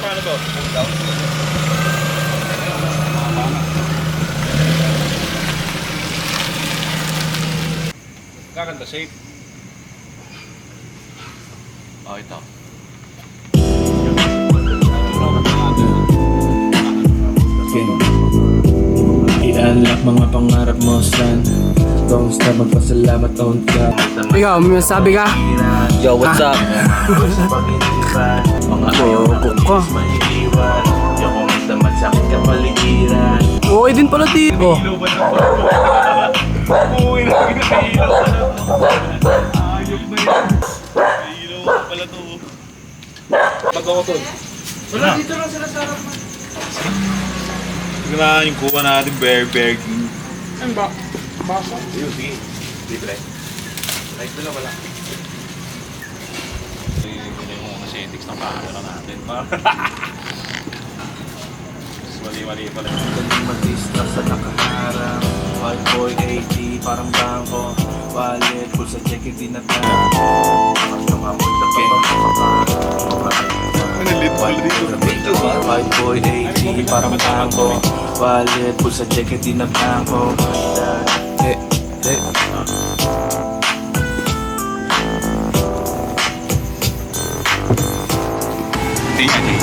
paano to? Down. Kakanta safe. Oh, ito. I-unlock mga pangarap mo, son. Don't stop, magpasalamat, don't stop. Ikaw, may sabi ka? Yo, what's up? Mga Ko. Oo, din pala tipo. Ilaw ba na? Uy, lagi na may ilaw pala to. Ayok na yan. May ilaw pala to. Bago ko to. Wala, dito lang sila sa harap mo. Sige na yung kuha natin, Bear King. Ano ba? Baso? Sige. Libre. Light na lang wala. Ito yung settings ng camera natin. Mali-mali pala. Galing mag-istra sa nakaharang. White boy, 80, parang bangko. Wallet, pulsa, check, hindi na ba? Yung amoy na White boy, 80, parang bangko. Wallet, pulsa, check, hindi na bangko. Hindi yan eh.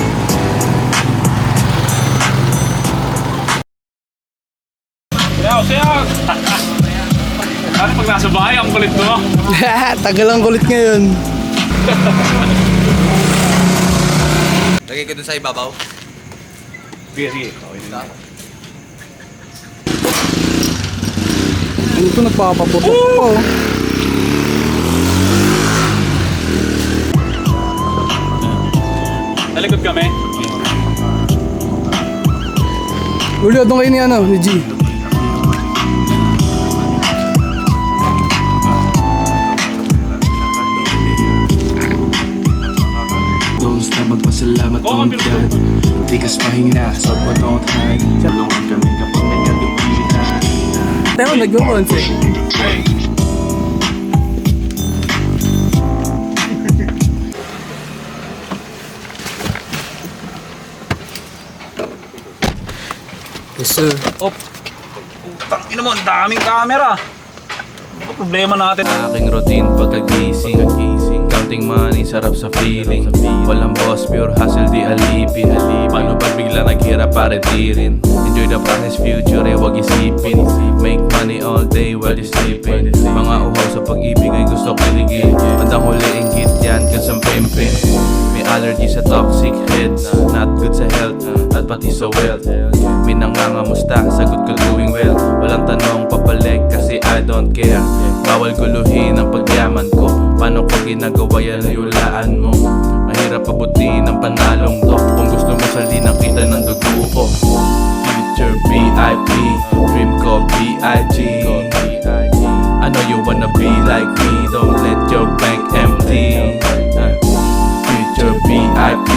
Sayaw! Ano pag nasa bahay, ang kulit mo? Tagal ang kulit ngayon. Lagay ko dun sa ibabaw. Sige. Ito nagpapaputok pa oh. Nalikod kami. Ulo, doon kayo ni ano, ni G. Don't stop, magpasalamat, don't God. Tikas pahinga, so but don't hide. Tulungan kami kapag may katubihan. Tayo, nag-concert. Hey! Yes sir. Putang ina mo, ang daming camera. Ano problema natin? Aking routine pagkagising Counting money, sarap sa feeling Walang boss, pure hustle, di alipin Paano pag bigla naghirap para tirin Enjoy the process, future eh, wag isipin Make money all day while you sleeping Mga uhaw sa pag-ibig ay gusto kiligin Bandang huli inggit yan, kasang pimpin May allergy sa toxic heads Not good sa health, at pati sa wealth Minangangamusta, sagot ko doing well Walang tanong papaleg kasi I don't care Bawal guluhin ang pagyaman ko Paano ko ginagawa yan ay ulaan mo Mahirap pabutin ang panalong to Kung gusto mo saldi ng kita ng dugo ko Future VIP, dream ko B.I.G I know you wanna be like me Don't let your bank empty Future VIP,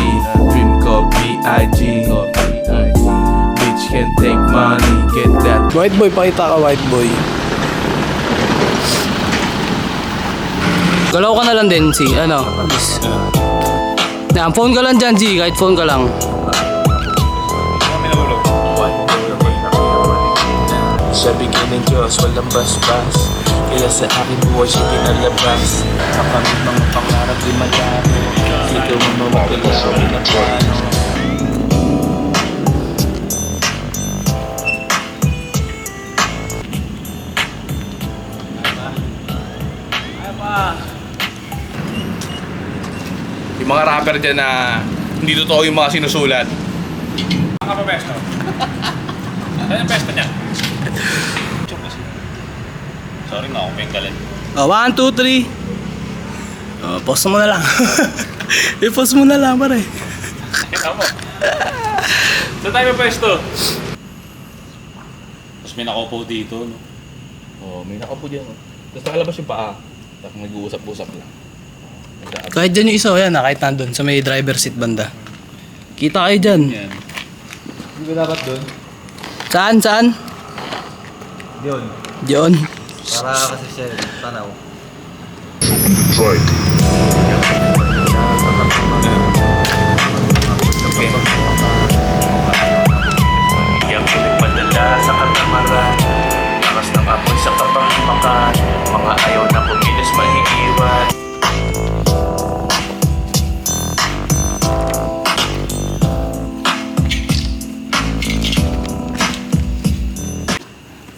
dream ko B.I.G Bitch can take money, get that. White boy, pakita ka white boy. Galaw ka na lang din, si ano. Yan, phone ka lang dyan, G. Kahit phone ka lang. Kami nahulog. Siya bigyan ng Diyos, walang basbas. Kaya sa akin buhay siya kinalabas. Sa kami mga pangarap di madami. Dito mo mawagalaw na plano. Yung mga rapper dyan na hindi totoo yung mga sinusulat. Ang kapapesto. Saan yung pesto niya? Sorry na ako, penggalan. Oh, 1, 2, 3. Pause mo na lang. I-pause mo na lang, pare. Kita mo. Saan tayo pesto? Tapos may nakaupo dito, no? Oh, may nakapo dyan. Tapos nakalabas yung paa. Tapos nag-uusap-usap lang. Kahit dyan yung isa, yan kahit nandun sa may driver seat banda. Kita kayo dyan. Yan. Hindi ko dapat dun. Saan? Yun. Diyon. Para kasi siya tanaw. Okay.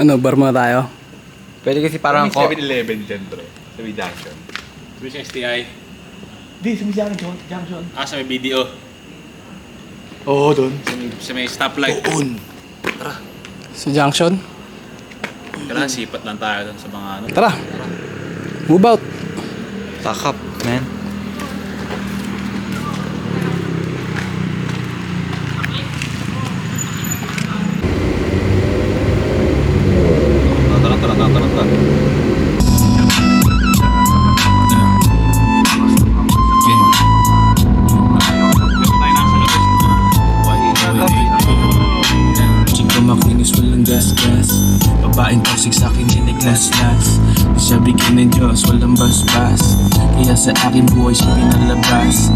Ano, bar muna tayo? Pwede kasi parang May 7-Eleven dyan, bro. Sa may junction. Sabi siya STI. Hindi, sa may junction. Sa may BDO. Oo, doon. Sa may stoplight. Sa junction? Kailangan sipat lang tayo dun sa mga ano. Tara. Move out. takap, man. Chico makinis walang gas-gas. Babaeng toxic sa'kin niliglas-las. Di siya bigyan ng Diyos, walang bas-bas. Kaya sa akin buhay siya pinalabas.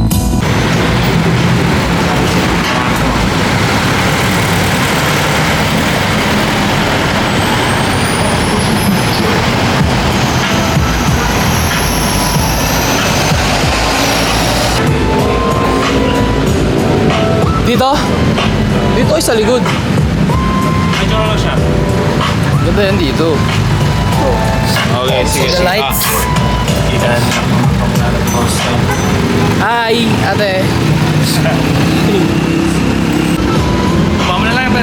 Dito? Dito ay sa likod. Medyo lang siya. Ganda yan dito. Okay, sige. The lights. Yan ang mga pangarap ko sa Hi, ate. Baka mo na lang pa.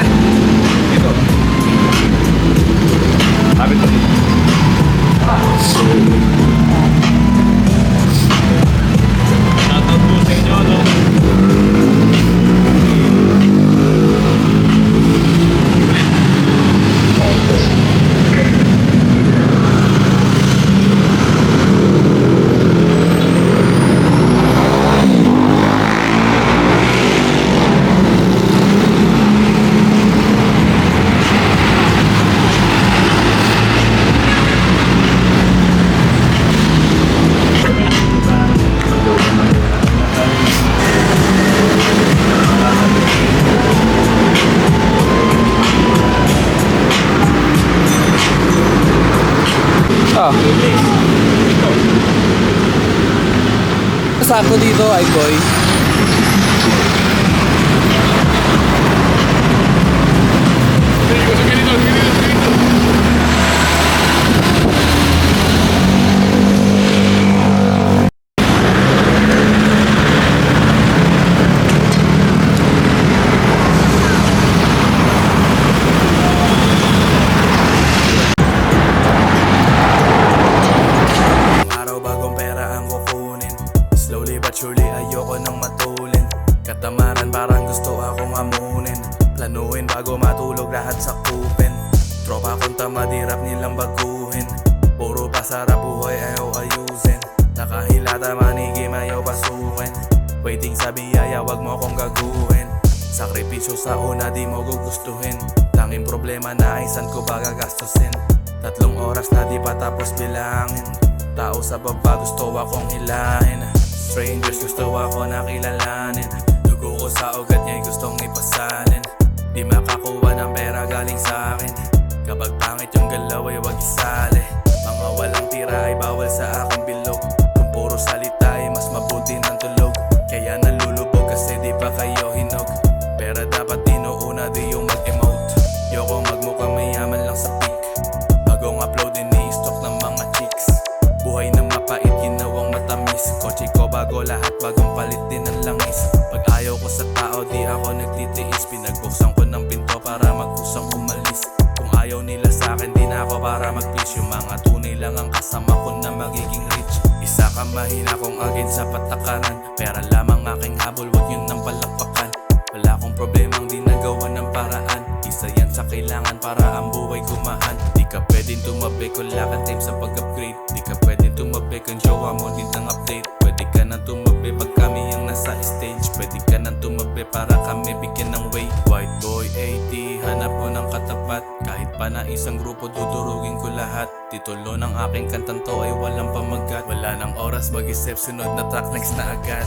Dito. Habit ko dito. Shoutout po sa inyo, no? Ah. Sakto dito, ay boy. araw bagong pera ang kukunin. Slowly but surely ayoko nang matulin. Katamaran parang gusto akong amunin. Planuhin bago matulog lahat sa kupin. Tropa kong tamad hirap nilang baguhin. Puro pasarap buhay ayaw ayusin. Nakahilata manigim ayaw pasukin. Waiting sa biyaya wag mo akong gaguhin. Sakripisyo sa una di mo gugustuhin. Tanging problema na ay saan ko ba gagastusin. 3 oras na di pa tapos bilangin. Tao sa baba gusto akong hilahin. Strangers gusto ako nakilalanin. Dugo ko sa ugat niya'y gustong ipasalin. Di makakuha ng pera galing sa akin. Kapag pangit yung galaw ay wag isali. Mga walang tira ay bawal sa aking bilog. Kung puro salita ay mas mabuti ng tulog. Kaya nalulubog kasi di pa kayo hinog. Pera dapat inuuna di yung mag-emote. Yoko magmukhang mayaman lang sa peak. Bagong upload ini-stock ng mga chicks. Buhay na mapait, ginawang matamis. Kotse ko bago lahat, bagong palit din ang langis. Pag ayaw ko sa tao, di ako nagtitiis. Pinagbuksan ko ng pinto para magkusang umalis. Kung ayaw nila sa akin, di na ako para mag-peace. Yung mga tunay lang ang kasama ko na magiging rich. Isa ka mahina kung agin sa patakaran. Pera lamang aking habol, wag yun ng palakpakan. Wala akong problemang di nagawa ng paraan. Isa yan sa kailangan para ang buhay gumahan. Di ka pwedeng tumabi kung lakad time sa pag-upgrade. Di ka pwedeng tumabi kung jowa mo din ng update. Pwede ka nang tumabi pag kami ang nasa stage. Pwede ka nang tumabi para kami bigyan ng weight. White boy 80, hanap ko ng katapat. Kahit pa na isang grupo dudurugin ko lahat. Titulo ng aking kantang to ay walang pamagat. Wala ng oras mag-isip, sunod na track next na agad.